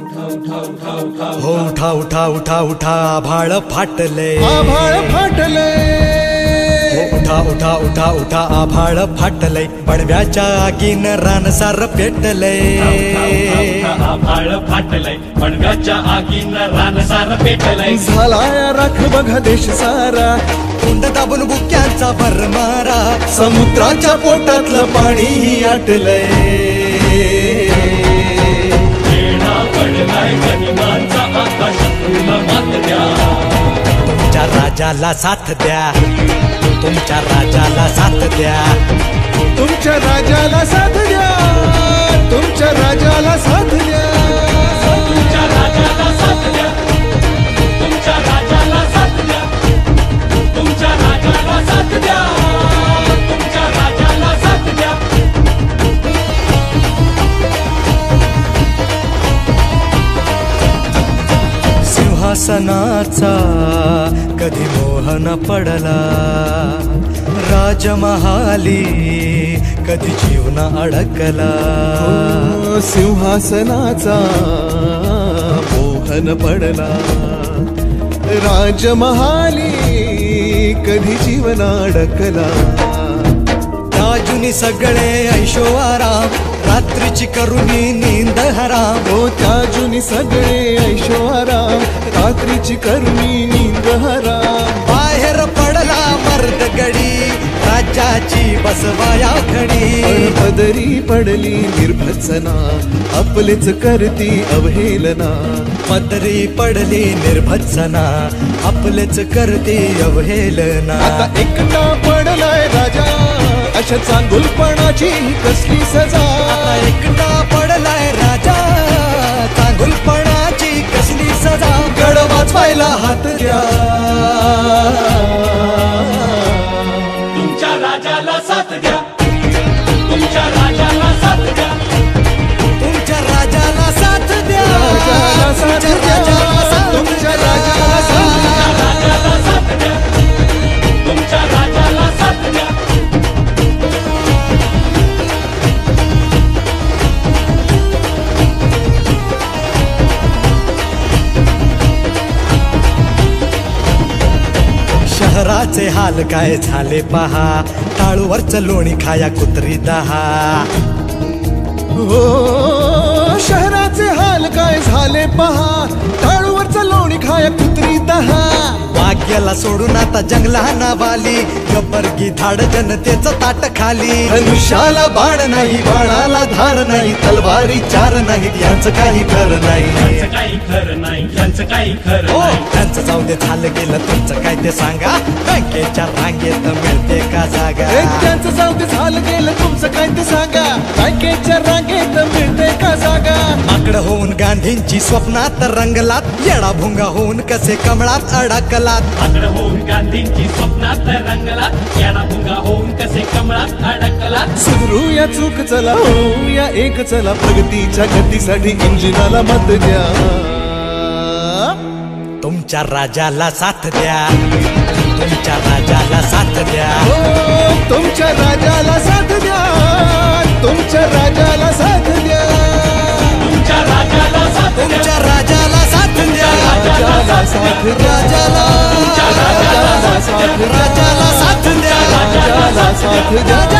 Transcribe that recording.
हो उठा उठा उठा उठा आभाळ फाटले, आभाळ फाटले। हो उठा उठा उठा उठा आभाळ फाटले, बडव्याच्या आगीन रानसार पेटले। आभाळ फाटले, बडव्याच्या आगीन रानसार पेटले। झालाय राख बघा देश सारा, कुंड दाबून बुक्यांचा भरमारा, समुद्राच्या पोटातलं पाणी आटलंय। तुमच्या राजाला साथ द्या, तुमच्या राजाला साथ द्या, तुमच्या राजाला साथ द्या, तुमच्या राजाला साथ द्या, तुमच्या राजाला साथ द्या, तुमच्या राजाला साथ द्या, तुमच्या राजाला साथ द्या, तुमच्या राजाला साथ द्या। सिंहासनाचा कधी मोह न पडला, राजमहाली कधी जीव न अडकला। सिंहासनाचा मोह न पडला, राजमहाली कधी जीवन अडकला। राजुनी सगळे ऐशो आराम, रात्रीची करुणी नींद हराम। हो त्याजुनी सगळे ऐशो आराम, रात्रीची करुणी नींद हराम। बाहेर पडला मर्द गडी, राज्याची बसवाया खडी। पदरी पडली निर्भत्सना, आपलेच करती अवहेलना। पदरी पडली निर्भत्सना, आपलेच करते अवहेलना। आता एकटा पडलाय राजा, अशा चांगुलपणाची कसली सजा। आता एकटा पडलाय राजा, चांगुलपणाची कसली सजा। गड वाचवायला हात द्या, तुमच्या राजाला साथ द्या, तुमच्या राजाला साथ द्या, तुमच्या राजाला साथ द्या, राजाला साथ द्या, तुमच्या राजाला साथ द्या, राजाला साथ द्या, तुमच्या राजाला साथ द्या। शहराचे हाल काय झाले पहा, टाळूवरचं लोणी खाया कुत्री दहा। हो शहराचे हाल काय झाले पहा, टाळूवरचं लोणी खाया कुत्री दहा। वाग्याला सोडून आता जंगलाना वाली, गब्बरगी धाड जनतेचं ताट खाली। धनुष्याला बाण नाही, बाणाला धार नाही, तलवारी चार नाहीत, यांचं काही खरं नाही। यांचं काही खरं नाही, यांचं काही खरं हो नाही। त्यांचं जाऊ दे झालं गेलं, तुमचं काय ते सांगा, बँकेच्या रांगेत मिळते का जागा? त्यांचं जाऊ दे झालं गेलं, तुमचं काय ते सांगा, बँकेच्या रांगेत मिळते का जागा? माकड होऊन गांधींची स्वप्नात रंगलात, येडा भुंगा होऊन कसे कमळात अडकलात। आकडं होऊन गांधींची स्वप्नात रंगलात, येडा भुंगा होऊन कसे कमळात अडकलात। सुधरूया चूक चला, होऊया एक चला, प्रगतीच्या गतीसाठी इंजिनाला मत द्या। तुमच्या राजाला साथ द्या, तुमच्या राजाला साथ द्या, हो तुमच्या राजाला साथ द्या, तुमच्या राजाला साथ द्या, तुमच्या राजाला साथ द्या, तुमच्या राजाला साथ द्या, राजाला साथ द्या, राजाला साथ द्या, राजाला साथ द्या, राजाला साथ द्या, राजाला साथ द्या।